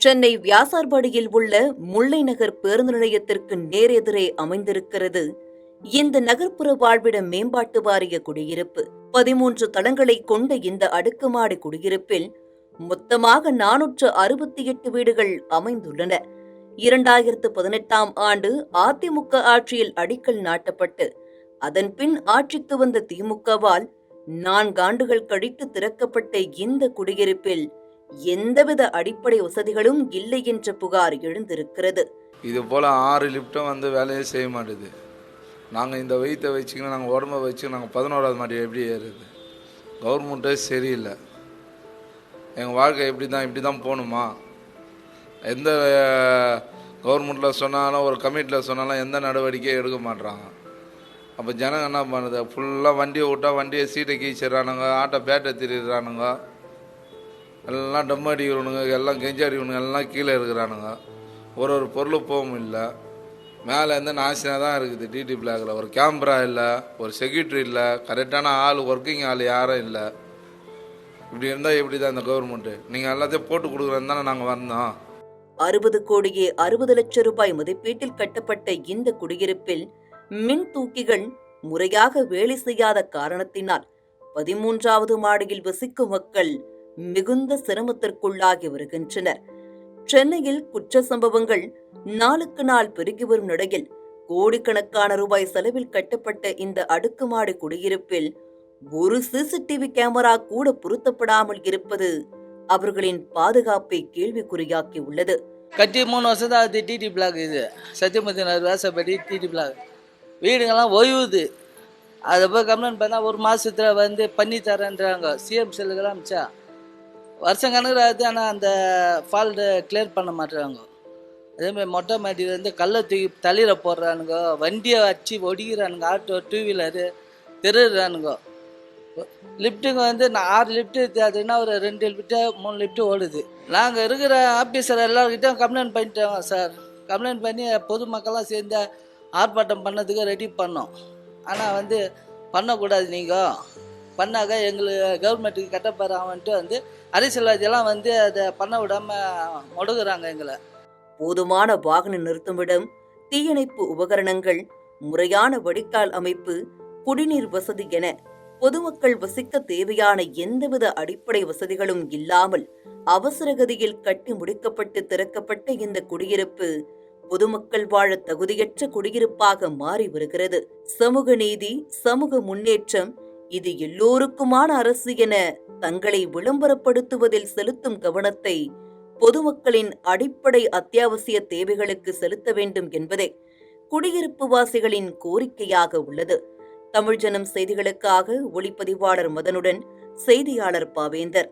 சென்னை வியாசார்பாடியில் உள்ள முல்லை நகர் பேருந்து நிலையத்திற்கு நேரெதிரே அமைந்திருக்கிறது இந்த நகர்ப்புற வாழ்விட மேம்பாட்டு வாரிய குடியிருப்பு. 13 தளங்களை கொண்ட இந்த அடுக்குமாடி குடியிருப்பில் மொத்தமாக 468 வீடுகள் அமைந்துள்ளன. 2018ஆம் ஆண்டு அதிமுக ஆட்சியில் அடிக்கல் நாட்டப்பட்டு அதன்பின் ஆட்சிக்கு வந்த திமுகவால் 4 ஆண்டுகள் கழித்து திறக்கப்பட்ட இந்த குடியிருப்பில் எந்தவித அடிப்படை வசதிகளும் இல்லை என்ற புகார் எழுந்திருக்கிறது. இது போல் 6 லிஃப்ட்டும் வேலையே செய்ய மாட்டேது. நாங்கள் இந்த வெயிட்டை வச்சுக்கணும், நாங்கள் உடம்பை வச்சு நாங்கள் 11ஆவது மாடி எப்படி ஏறுது? கவர்மெண்ட்டே சரியில்லை. எங்கள் வாழ்க்கை இப்படி தான் போகணுமா? எந்த கவர்மெண்ட்டில் சொன்னாலும் ஒரு கமிட்டியில் சொன்னாலும் எந்த நடவடிக்கையும் எடுக்க மாட்றாங்க. அப்போ ஜனங்க என்ன பண்ணுது? ஃபுல்லாக வண்டியை விட்டால் வண்டியை சீட்டை கீச்சிட்றானுங்க, ஆட்டோ பேட்டை திருடுறானுங்க, எல்லாம் டம் அடிக்கிறவனுங்க, எல்லாம் கெஞ்சி அடிக்கணுங்க, எல்லாம் கீழே இருக்கிறானுங்க. ஒரு பொருள் போகவும் இல்லை. மேலே நாசினாக தான் இருக்குது. டிடி பிளாக்கில் ஒரு கேமரா இல்லை, ஒரு செக்யூரிட்டி இல்லை, கரெக்டான ஆள், ஒர்க்கிங் ஆள் யாரும் இல்லை. இப்படி இருந்தால் எப்படி தான் இந்த கவர்மெண்ட்டு? நீங்கள் எல்லாத்தையும் போட்டு கொடுக்குறேன்னு தானே நாங்கள் வந்தோம். 60 கோடியே 60 லட்சம் ரூபாய் மதிப்பீட்டில் கட்டப்பட்ட இந்த குடியிருப்பில் மின் தூக்கிகள் முறையாக வேலை செய்யாத காரணத்தினால் 13வது மாடியில் வசிக்கும் மக்கள் மிகுந்த சிரமத்திற்குள்ளாகி வருகின்றனர். சென்னையில் குற்ற சம்பவங்கள் நாளுக்கு நாள் பெருகி வரும் நிலையில் கோடிக்கணக்கான ரூபாய் செலவில் கட்டப்பட்ட இந்த அடுக்குமாடி குடியிருப்பில் ஒரு சிசிடிவி கேமரா கூட பொருத்தப்படாமல் இருப்பது அவர்களின் பாதுகாப்பை கேள்விக்குறியாக்கி உள்ளது. கட்டி 3 வருஷம் தான் ஆகுது. டிடி பிளாக் இது சத்தியமூர்த்தி நகர் வேசப்படி டிடி பிளாக் வீடுங்கெல்லாம் ஓய்வுது. அதை போய் கம்ப்ளைண்ட் பண்ணால் ஒரு மாதத்தில் பண்ணி தரேன்றாங்க. சிஎம் செல்லுக்கெல்லாம் அமிச்சா வருஷம் கணக்கு ஆகுது. ஆனால் அந்த ஃபால்ட்டை கிளியர் பண்ண மாட்டுறாங்க. அதேமாதிரி மொட்டை மாட்டிலேருந்து கல்லை தூக்கி தலையில் போடுறானுங்க, வண்டியை வச்சு ஒடிக்கிறானுங்க, ஆட்டோ 2 வீலரு திருடுறானுங்க. லிஃப்ட்டுங்க 6 லிஃப்ட்டு அதுன்னா ஒரு 2 லிஃப்ட்டு 3 லிஃப்ட்டு ஓடுது. நாங்கள் இருக்கிற ஆஃபீஸர் எல்லாருக்கிட்டையும் கம்ப்ளைண்ட் பண்ணிட்டோங்க சார். கம்ப்ளைண்ட் பண்ணி பொதுமக்கள்லாம் சேர்ந்து ஆர்ப்பாட்டம் பண்ணதுக்கு ரெடி பண்ணோம். ஆனால் பண்ணக்கூடாது, நீங்கள் பண்ணாக்க எங்களுக்கு கவர்மெண்ட்டுக்கு கட்டப்பாரு ஆவன்ட்டு அரசியல்வாதியெல்லாம் அதை பண்ண விடாமல் முடங்குறாங்க எங்களை. போதுமான வாகன நிறுத்துமிடம், தீயணைப்பு உபகரணங்கள், முறையான வடிகால் அமைப்பு, குடிநீர் வசதி என பொதுமக்கள் வசிக்க தேவையான எந்தவித அடிப்படை வசதிகளும் இல்லாமல் அவசரகதியில் கட்டி முடிக்கப்பட்டு திறக்கப்பட்ட இந்த குடியிருப்பு பொதுமக்கள் வாழ தகுதியற்ற குடியிருப்பாக மாறி வருகிறது. சமூக நீதி, சமூக முன்னேற்றம், இது எல்லோருக்குமான அரசு என தங்களை விளம்பரப்படுத்துவதில் செலுத்தும் கவனத்தை பொதுமக்களின் அடிப்படை அத்தியாவசிய தேவைகளுக்கு செலுத்த வேண்டும் என்பதே குடியிருப்பு வாசிகளின் கோரிக்கையாக உள்ளது. தமிழ் ஜனம் செய்திகளுக்காக ஒளிப்பதிவாளர் மதனுடன் செய்தியாளர் பாவேந்தர்.